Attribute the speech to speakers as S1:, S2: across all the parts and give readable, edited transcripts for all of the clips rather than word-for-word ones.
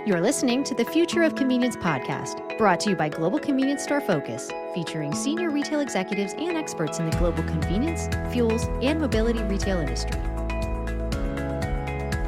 S1: You're listening to the Future of Convenience podcast, brought to you by Global Convenience Store Focus, featuring senior retail executives and experts in the global convenience, fuels, and mobility retail industry.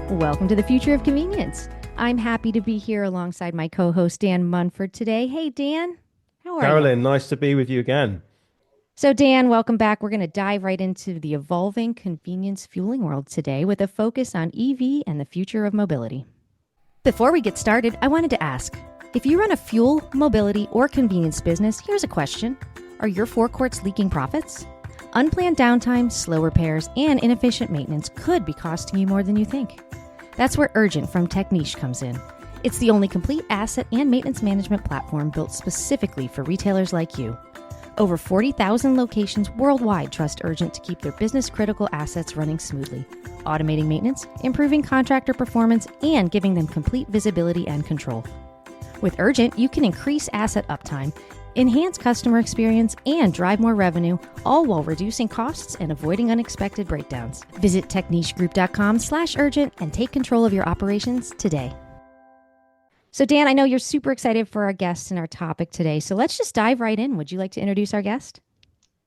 S1: Welcome to the Future of Convenience. I'm happy to be here alongside my co-host Dan Munford today. Hey, Dan, how are you?
S2: Carolyn, nice to be with you again.
S1: So, Dan, welcome back. We're going to dive right into the evolving convenience fueling world today with a focus on EV and the future of mobility. Before we get started, I wanted to ask, if you run a fuel, mobility, or convenience business, here's a question. Are your forecourts leaking profits? Unplanned downtime, slow repairs, and inefficient maintenance could be costing you more than you think. That's where Urgent from Techniche comes in. It's the only complete asset and maintenance management platform built specifically for retailers like you. Over 40,000 locations worldwide trust Urgent to keep their business-critical assets running smoothly, automating maintenance, improving contractor performance, and giving them complete visibility and control. With Urgent, you can increase asset uptime, enhance customer experience, and drive more revenue, all while reducing costs and avoiding unexpected breakdowns. Visit technichegroup.com/urgent and take control of your operations today. So, Dan, I know you're super excited for our guests and our topic today, so let's just dive right in. Would you like to introduce our guest?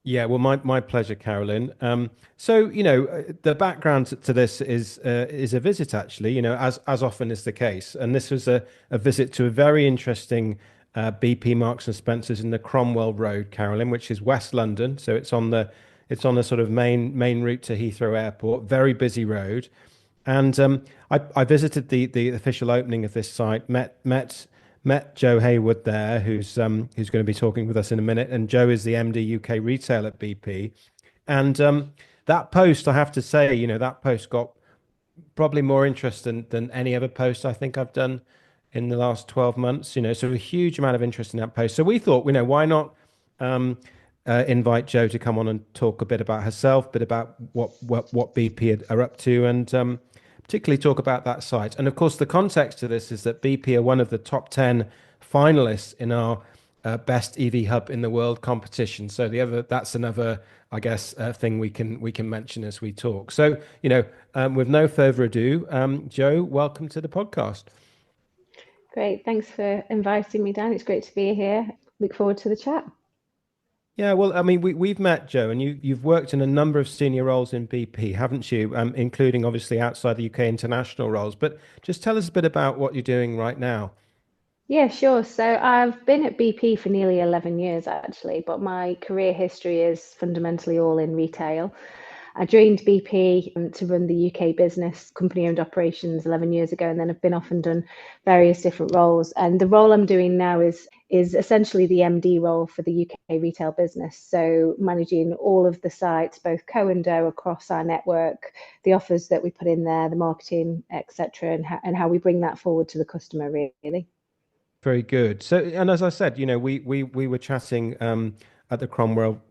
S2: Yeah, well, my pleasure, Carolyn. The background to this is a visit, actually, as often is the case. And this was a visit to a very interesting BP Marks and Spencer's in the Cromwell Road, Carolyn, which is West London. So it's on the sort of main route to Heathrow Airport, very busy road. And I visited the official opening of this site, met Joe Hayward there, who's going to be talking with us in a minute. And Joe is the MD UK retail at BP. And that post, I have to say, that post got probably more interest than any other post I think I've done in the last 12 months. So a huge amount of interest in that post. So we thought, why not invite Joe to come on and talk a bit about herself, a bit about what BP are up to, and particularly talk about that site. And of course, the context to this is that BP are one of the top 10 finalists in our best EV hub in the world competition. So that's another, I guess, thing we can mention as we talk. So, with no further ado, Joe, welcome to the podcast.
S3: Great. Thanks for inviting me, Dan. It's great to be here. Look forward to the chat.
S2: Yeah, well, I mean, we've met, Joe, and you've worked in a number of senior roles in BP, haven't you? Including obviously outside the UK international roles. But just tell us a bit about what you're doing right now.
S3: Yeah, sure. So I've been at BP for nearly 11 years, actually, but my career history is fundamentally all in retail. I joined BP to run the UK business, company-owned operations 11 years ago, and then I've been off and done various different roles. And the role I'm doing now is essentially the MD role for the UK retail business. So managing all of the sites, both co and do across our network, the offers that we put in there, the marketing, etc., and how we bring that forward to the customer, really.
S2: Very good. So, and as I said, we were chatting at the Cromwell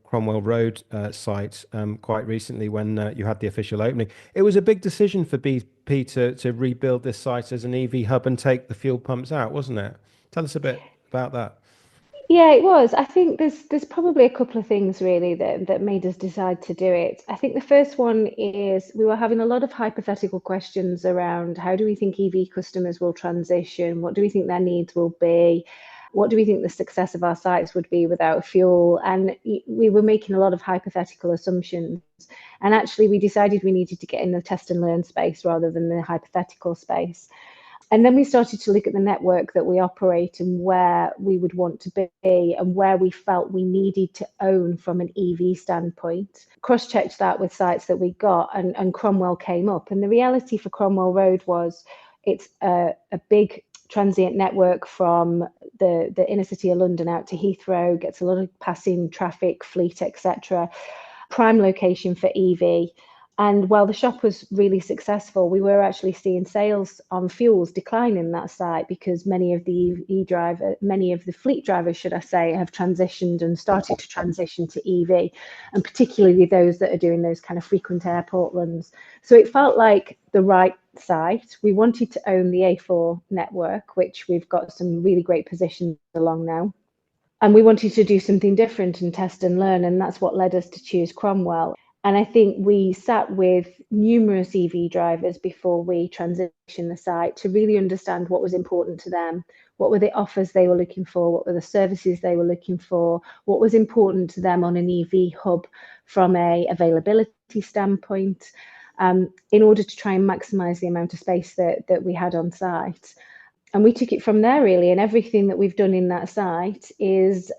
S2: Road site quite recently when you had the official opening. It was a big decision for BP to rebuild this site as an EV hub and take the fuel pumps out, wasn't it? Tell us a bit about that.
S3: Yeah, it was. I think there's probably a couple of things really that made us decide to do it. I think the first one is we were having a lot of hypothetical questions around how do we think EV customers will transition? What do we think their needs will be? What do we think the success of our sites would be without fuel? And we were making a lot of hypothetical assumptions. And actually, we decided we needed to get in the test and learn space rather than the hypothetical space. And then we started to look at the network that we operate and where we would want to be and where we felt we needed to own from an EV standpoint. Cross-checked that with sites that we got, and Cromwell came up. And the reality for Cromwell Road was it's a big transient network from the inner city of London out to Heathrow, gets a lot of passing traffic, fleet, etc. Prime location for EV. And while the shop was really successful, we were actually seeing sales on fuels decline in that site because many of the fleet drivers, should I say, have transitioned and started to transition to EV, and particularly those that are doing those kind of frequent airport runs. So it felt like the right site. We wanted to own the A4 network, which we've got some really great positions along now. And we wanted to do something different and test and learn, and that's what led us to choose Cromwell. And I think we sat with numerous EV drivers before we transitioned the site to really understand what was important to them. What were the offers they were looking for? What were the services they were looking for? What was important to them on an EV hub from a availability standpoint, in order to try and maximise the amount of space that we had on site. And we took it from there, really. And everything that we've done in that site is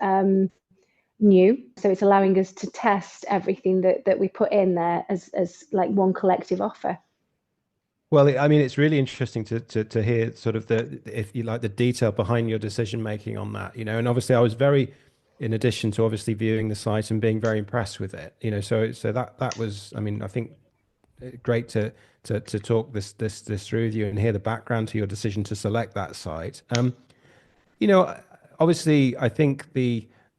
S3: new. So it's allowing us to test everything that we put in there as like one collective offer.
S2: Well, I mean, it's really interesting to hear sort of if you like, the detail behind your decision making on that, you know. And obviously, I was very, in addition to obviously viewing the site and being very impressed with it, you know. So that was, I mean, I think great to talk this through with you and hear the background to your decision to select that site. You know, obviously, I think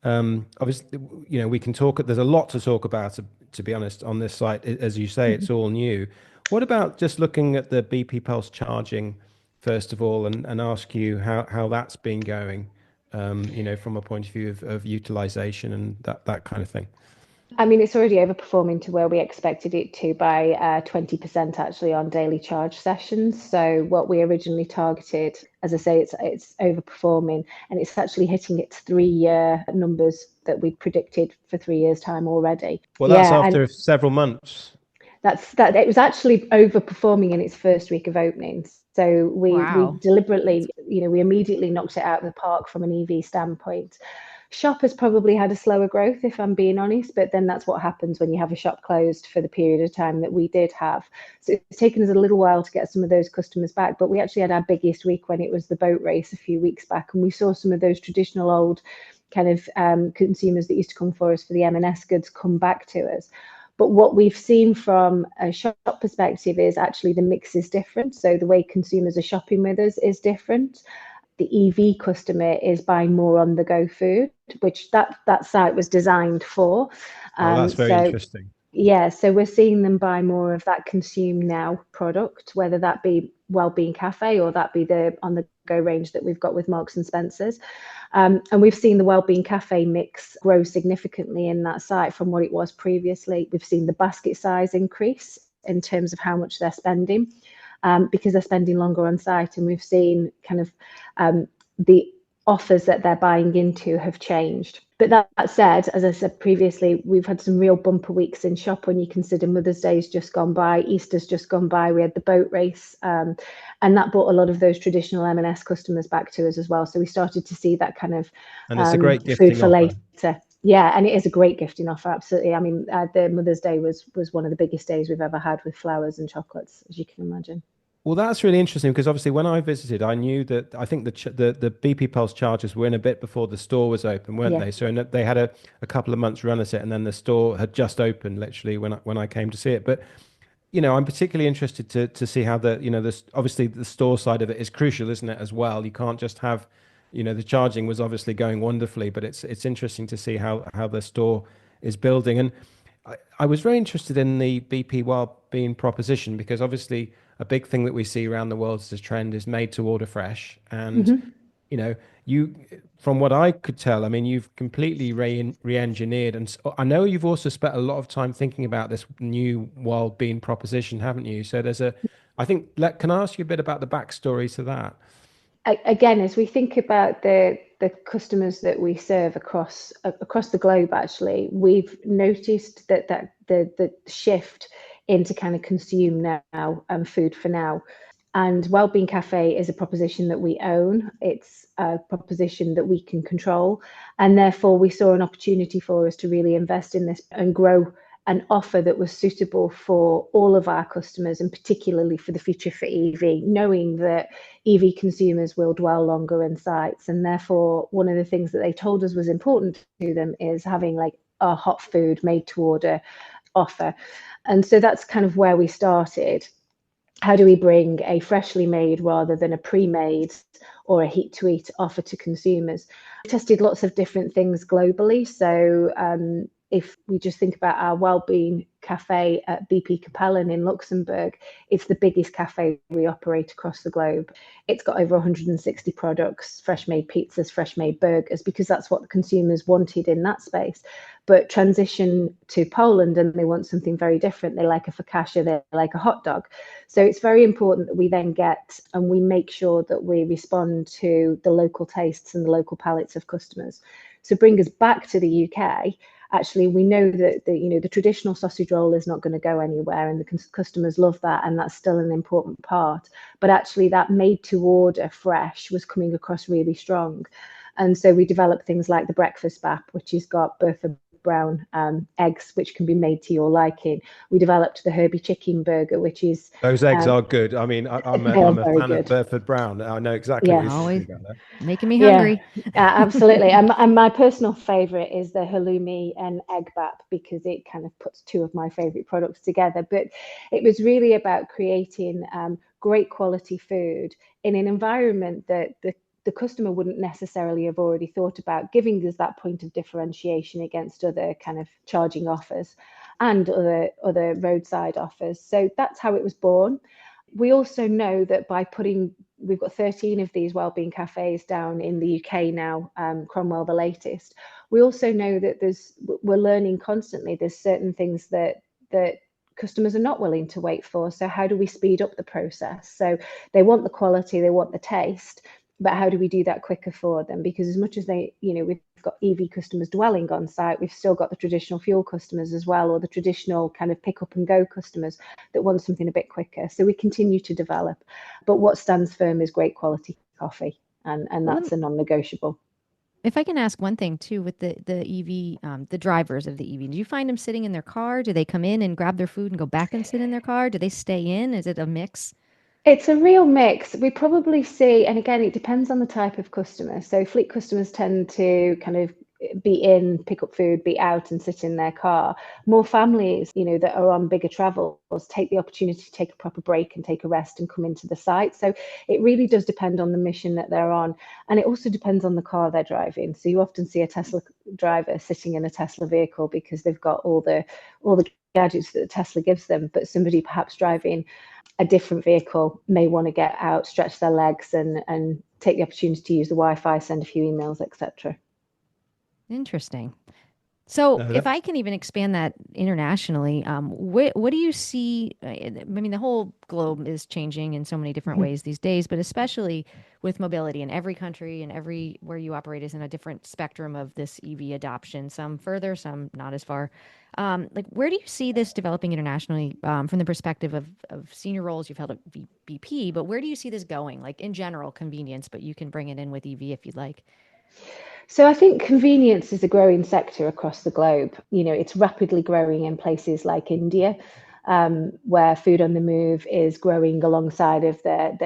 S2: obviously, you know, we can talk. There's a lot to talk about, to be honest, on this site. As you say, it's all new. What about just looking at the BP Pulse charging first of all, and ask you how that's been going, you know, from a point of view of utilization and that kind of thing?
S3: I mean, it's already overperforming to where we expected it to by 20% actually on daily charge sessions. So what we originally targeted, as I say, it's overperforming, and it's actually hitting its 3-year numbers that we predicted for 3 years' time already.
S2: Well, that's after several months.
S3: It was actually overperforming in its first week of openings. So we deliberately, you know, we immediately knocked it out of the park from an EV standpoint. Shop has probably had a slower growth, if I'm being honest, but then that's what happens when you have a shop closed for the period of time that we did have. So it's taken us a little while to get some of those customers back, but we actually had our biggest week when it was the boat race a few weeks back, and we saw some of those traditional old kind of consumers that used to come for us for the M&S goods come back to us. But what we've seen from a shop perspective is actually the mix is different. So the way consumers are shopping with us is different. The EV customer is buying more on the go food, which that site was designed for.
S2: Oh, that's very interesting.
S3: Yeah, so we're seeing them buy more of that consume now product, whether that be Wellbeing Cafe or that be the on the go range that we've got with Marks and Spencer's. And we've seen the Wellbeing Cafe mix grow significantly in that site from what it was previously. We've seen the basket size increase in terms of how much they're spending, because they're spending longer on site, and we've seen kind of the offers that they're buying into have changed. But that said, as I said previously, we've had some real bumper weeks in shop when you consider Mother's Day's just gone by, Easter's just gone by, we had the boat race, and that brought a lot of those traditional M&S customers back to us as well. So we started to see that kind of
S2: and it's a great gifting
S3: food for
S2: offer.
S3: later. Yeah, and it is a great gifting offer, absolutely. I mean, the Mother's Day was one of the biggest days we've ever had, with flowers and chocolates, as you can imagine.
S2: Well, that's really interesting, because obviously when I visited, I knew that I think the BP Pulse chargers were in a bit before the store was open, weren't they? So they had a couple of months run at it, and then the store had just opened literally when I came to see it. But you know, I'm particularly interested to see how this obviously the store side of it is crucial, isn't it, as well? You can't just have, you know, the charging was obviously going wonderfully, but it's interesting to see how the store is building. And I was very interested in the BP Wellbeing proposition, because obviously a big thing that we see around the world as a trend is made to order fresh. And, you know, from what I could tell, I mean, you've completely re-engineered. And I know you've also spent a lot of time thinking about this new Wellbeing proposition, haven't you? So can I ask you a bit about the backstory to that?
S3: Again, as we think about the customers that we serve across the globe, actually, we've noticed that the shift into kind of consume now and food for now. And Wellbeing Cafe is a proposition that we own. It's a proposition that we can control. And therefore, we saw an opportunity for us to really invest in this and grow an offer that was suitable for all of our customers, and particularly for the future for EV, knowing that EV consumers will dwell longer in sites. And therefore, one of the things that they told us was important to them is having like a hot food made to order offer. And so that's kind of where we started. How do we bring a freshly made rather than a pre-made or a heat to eat offer to consumers? We tested lots of different things globally. So if we just think about our Wellbeing Cafe at BP Capellan in Luxembourg, it's the biggest cafe we operate across the globe. It's got over 160 products, fresh made pizzas, fresh made burgers, because that's what the consumers wanted in that space. But transition to Poland and they want something very different. They like a focaccia, they like a hot dog. So it's very important that we then get and we make sure that we respond to the local tastes and the local palates of customers. So bring us back to the UK. Actually, we know that the traditional sausage roll is not going to go anywhere, and the customers love that, and that's still an important part. But actually, that made to order fresh was coming across really strong, and so we developed things like the breakfast bap, which has got Bertha Brown eggs, which can be made to your liking. We developed the Herbie chicken burger, which is
S2: those eggs are good. I mean, I'm a fan
S3: good.
S2: of Burford Brown. I know exactly what you're talking about there.
S1: Making me hungry.
S3: Absolutely. And my personal favorite is the halloumi and egg bap, because it kind of puts two of my favorite products together. But it was really about creating great quality food in an environment that the customer wouldn't necessarily have already thought about, giving us that point of differentiation against other kind of charging offers and other roadside offers. So that's how it was born. We also know that we've got 13 of these wellbeing cafes down in the UK now, Cromwell the latest. We also know that we're learning constantly. There's certain things that customers are not willing to wait for. So how do we speed up the process? So they want the quality, they want the taste, but how do we do that quicker for them? Because as much as we've got EV customers dwelling on site, we've still got the traditional fuel customers as well, or the traditional kind of pick up and go customers that want something a bit quicker. So we continue to develop, but what stands firm is great quality coffee, and that's a non-negotiable.
S1: If I can ask one thing too, with the EV, the drivers of the EV, do you find them sitting in their car? Do they come in and grab their food and go back and sit in their car? Do they stay in? Is it a mix?
S3: It's a real mix. We probably see, and again, it depends on the type of customer. So fleet customers tend to kind of be in, pick up food, be out and sit in their car. More families, that are on bigger travels take the opportunity to take a proper break and take a rest and come into the site. So it really does depend on the mission that they're on. And it also depends on the car they're driving. So you often see a Tesla driver sitting in a Tesla vehicle because they've got all the gadgets that Tesla gives them, but somebody perhaps driving a different vehicle may want to get out, stretch their legs and take the opportunity to use the Wi-Fi, send a few emails, etc.
S1: Interesting. So if I can even expand that internationally, what do you see? I mean, the whole globe is changing in so many different ways these days, but especially with mobility, in every country and where you operate is in a different spectrum of this EV adoption, some further, some not as far. Where do you see this developing internationally from the perspective of senior roles you've held at BP, but where do you see this going? Like in general, convenience, but you can bring it in with EV if you'd like.
S3: So I think convenience is a growing sector across the globe. It's rapidly growing in places like India, where food on the move is growing alongside of their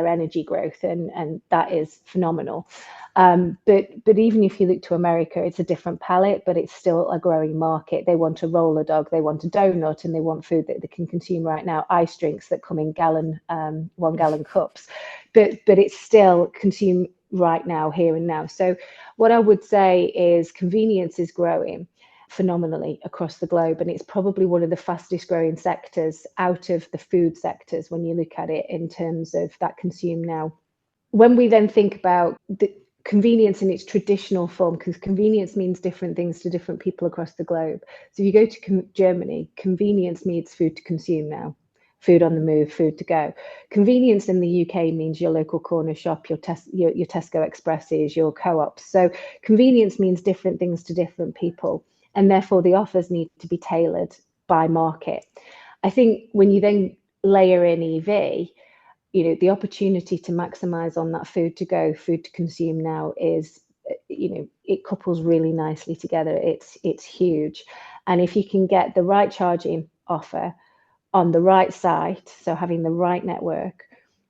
S3: energy growth, and that is phenomenal. But even if you look to America, it's a different palette, but it's still a growing market. They want a roller dog, they want a donut, and they want food that they can consume right now. Ice drinks that come in 1 gallon cups, but it's still consumed right now, here and now. So what I would say is convenience is growing phenomenally across the globe, and it's probably one of the fastest growing sectors out of the food sectors when you look at it in terms of that consume now. When we then think about the convenience in its traditional form, because convenience means different things to different people across the globe. So if you go to Germany, convenience means food to consume now. Food on the move, food to go. Convenience in the UK means your local corner shop, your Tesco Expresses, your co-ops. So convenience means different things to different people, and therefore the offers need to be tailored by market. I think when you then layer in EV, the opportunity to maximize on that food to go, food to consume now is, it couples really nicely together. It's huge. And if you can get the right charging offer on the right site, so having the right network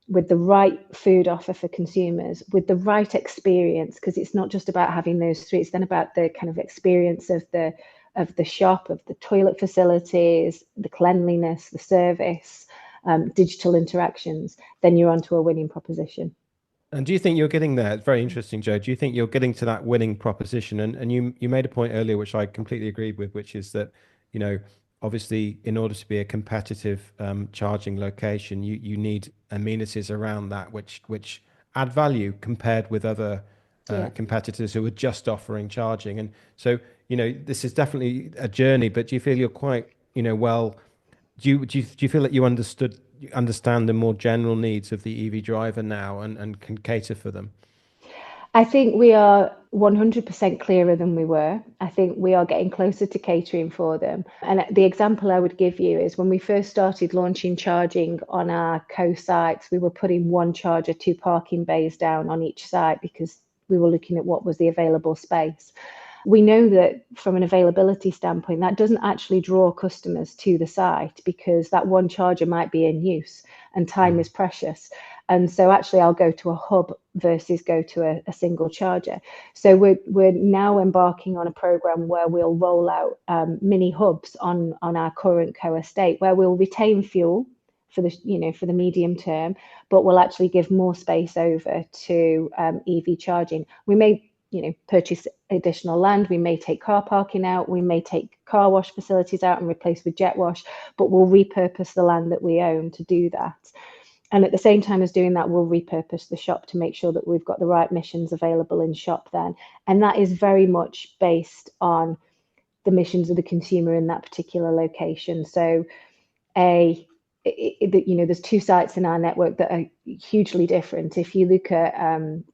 S3: with the right food offer for consumers, with the right experience, because it's not just about having those three, it's then about the kind of experience of the shop, of the toilet facilities, the cleanliness, the service, digital interactions, then you're onto a winning proposition.
S2: And do you think you're getting there? It's very interesting, Joe. Do you think you're getting to that winning proposition? And you made a point earlier, which I completely agreed with, which is that, you know, obviously in order to be a competitive charging location, you need amenities around that which add value compared with other
S3: Yeah.
S2: competitors who are just offering charging. And so, you know, this is definitely a journey, but do you feel you're quite, you know, well, do you feel that you understand the more general needs of the EV driver now and can cater for them?
S3: I think we are 100% clearer than we were. I think we are getting closer to catering for them. And the example I would give you is when we first started launching charging on our co-sites, we were putting one charger, two parking bays down on each site because we were looking at what was the available space. We know that from an availability standpoint, that doesn't actually draw customers to the site because that one charger might be in use and time is precious. And so actually I'll go to a hub versus go to a single charger. So we're now embarking on a program where we'll roll out mini hubs on our current co-estate where we'll retain fuel for the medium term, but we'll actually give more space over to EV charging. We may purchase additional land, we may take car parking out, we may take car wash facilities out and replace with jet wash, but we'll repurpose the land that we own to do that. And at the same time as doing that, we'll repurpose the shop to make sure that we've got the right missions available in shop then. And that is very much based on the missions of the consumer in that particular location. So there's two sites in our network that are hugely different. If you look at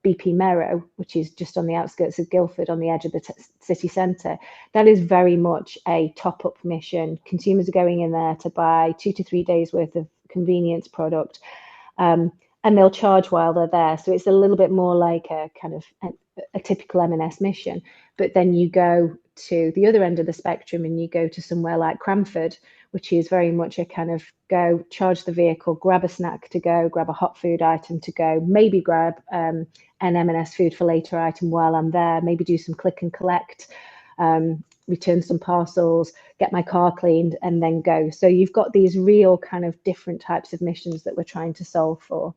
S3: BP Merrow, which is just on the outskirts of Guildford on the edge of the city centre, that is very much a top-up mission. Consumers are going in there to buy 2 to 3 days worth of convenience product, and they'll charge while they're there. So it's a little bit more like a kind of a typical M&S mission. But then you go to the other end of the spectrum and you go to somewhere like Cranford, which is very much a kind of go, charge the vehicle, grab a snack to go, grab a hot food item to go, maybe grab an M&S food for later item while I'm there, maybe do some click and collect, return some parcels, get my car cleaned, and then go. So you've got these real kind of different types of missions that we're trying to solve for.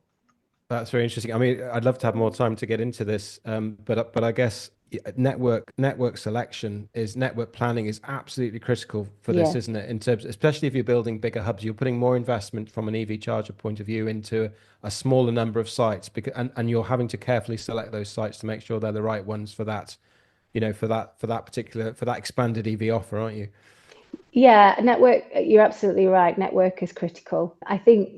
S2: That's very interesting. I mean, I'd love to have more time to get into this, but I guess network selection network planning is absolutely critical for this,
S3: Yeah.
S2: isn't it? In terms, especially if you're building bigger hubs, you're putting more investment from an EV charger point of view into a smaller number of sites, because and you're having to carefully select those sites to make sure they're the right ones for that, for that expanded EV offer, aren't you?
S3: Yeah, network, you're absolutely right. Network is critical. I think,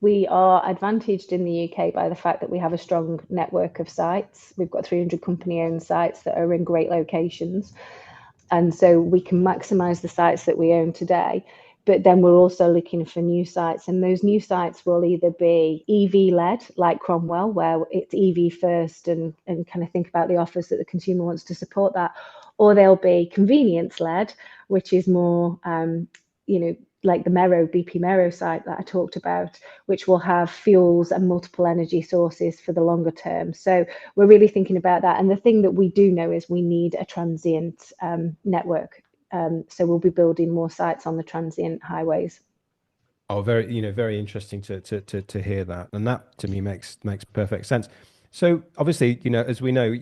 S3: we are advantaged in the UK by the fact that we have a strong network of sites. We've got 300 company-owned sites that are in great locations. And so we can maximize the sites that we own today. But then we're also looking for new sites. And those new sites will either be EV-led, like Cromwell, where it's EV first and kind of think about the offers that the consumer wants to support that. Or they'll be convenience-led, which is more, like the BP Merrow site that I talked about, which will have fuels and multiple energy sources for the longer term. So we're really thinking about that. And the thing that we do know is we need a transient network. So we'll be building more sites on the transient highways.
S2: Oh, very interesting to hear that, and that to me makes perfect sense. So obviously, as we know,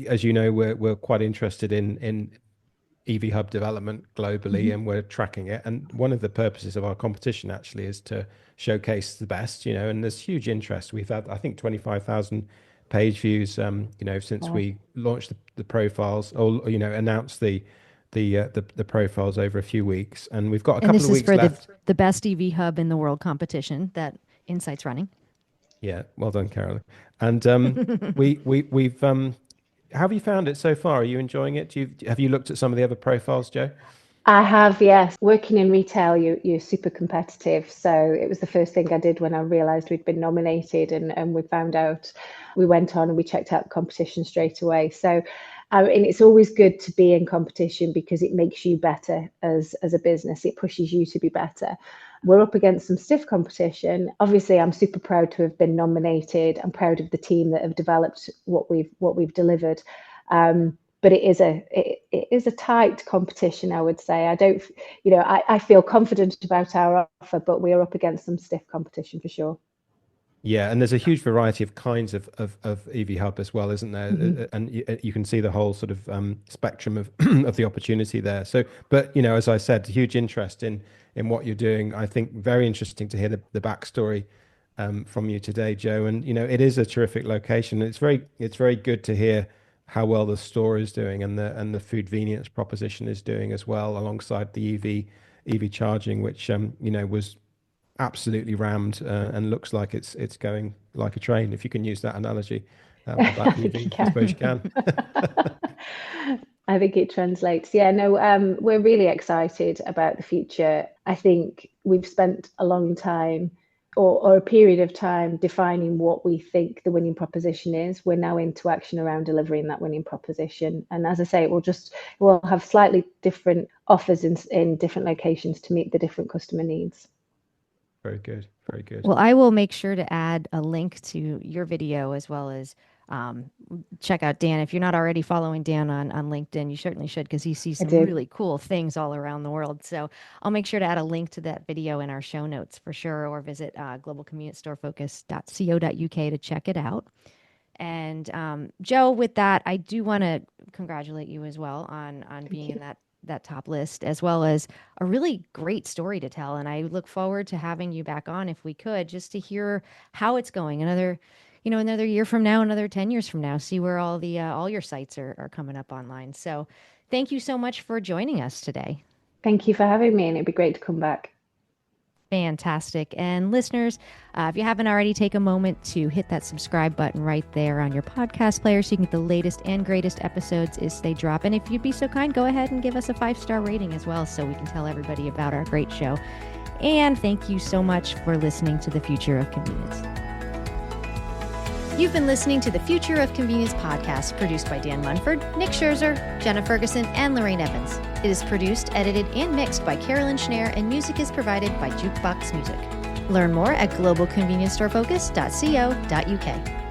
S2: as you know, we're quite interested in EV hub development globally, and we're tracking it. And one of the purposes of our competition actually is to showcase the best, and there's huge interest. We've had, I think, 25,000 page views, since we launched the profiles, or announced the profiles over a few weeks, and we've got a couple of weeks left.
S1: And this is for the best EV hub in the world competition that Insight's running.
S2: Yeah, well done, Carolyn. And we've how have you found it so far? Are you enjoying it? Have you looked at some of the other profiles, Joe?
S3: I have, yes. Working in retail, you're super competitive. So it was the first thing I did when I realised we'd been nominated and we found out. We went on and we checked out the competition straight away. So, and it's always good to be in competition because it makes you better as a business. It pushes you to be better. We're up against some stiff competition. Obviously, I'm super proud to have been nominated. I'm proud of the team that have developed what we've delivered. But it is a tight competition, I would say. I feel confident about our offer, but we are up against some stiff competition for sure.
S2: Yeah, and there's a huge variety of kinds of EV hub as well, isn't there? And you can see the whole sort of spectrum of of the opportunity there. So, but as I said, huge interest in what you're doing. I think very interesting to hear the backstory from you today, Joe. And it is a terrific location. It's very good to hear how well the store is doing and the food convenience proposition is doing as well, alongside the EV charging, which was absolutely rammed and looks like it's going like a train, if you can use that analogy
S3: I
S2: about
S3: think you
S2: EV. I suppose you can.
S3: I think it translates. Yeah, no, we're really excited about the future. I think we've spent a long time or a period of time defining what we think the winning proposition is. We're now into action around delivering that winning proposition. And as I say, we'll have slightly different offers in different locations to meet the different customer needs.
S2: Very good. Very good.
S1: Well, I will make sure to add a link to your video, as well as check out Dan. If you're not already following Dan on LinkedIn, you certainly should, because he sees some really cool things all around the world. So I'll make sure to add a link to that video in our show notes for sure, or visit globalconvenienceStoreFocus.co.uk to check it out. And Joe, with that, I do want to congratulate you as well on being in that top list, as well as a really great story to tell. And I look forward to having you back on, if we could, just to hear how it's going another year from now, another 10 years from now, see where all your sites are coming up online. So thank you so much for joining us today.
S3: Thank you for having me, and it'd be great to come back.
S1: Fantastic. And listeners, if you haven't already, take a moment to hit that subscribe button right there on your podcast player so you can get the latest and greatest episodes as they drop. And if you'd be so kind, go ahead and give us a 5-star rating as well, so we can tell everybody about our great show. And thank you so much for listening to The Future of Convenience. You've been listening to the Future of Convenience podcast, produced by Dan Munford, Nick Scherzer, Jenna Ferguson, and Lorraine Evans. It is produced, edited, and mixed by Carolyn Schnare, and music is provided by Jukebox Music. Learn more at globalconvenienceStoreFocus.co.uk.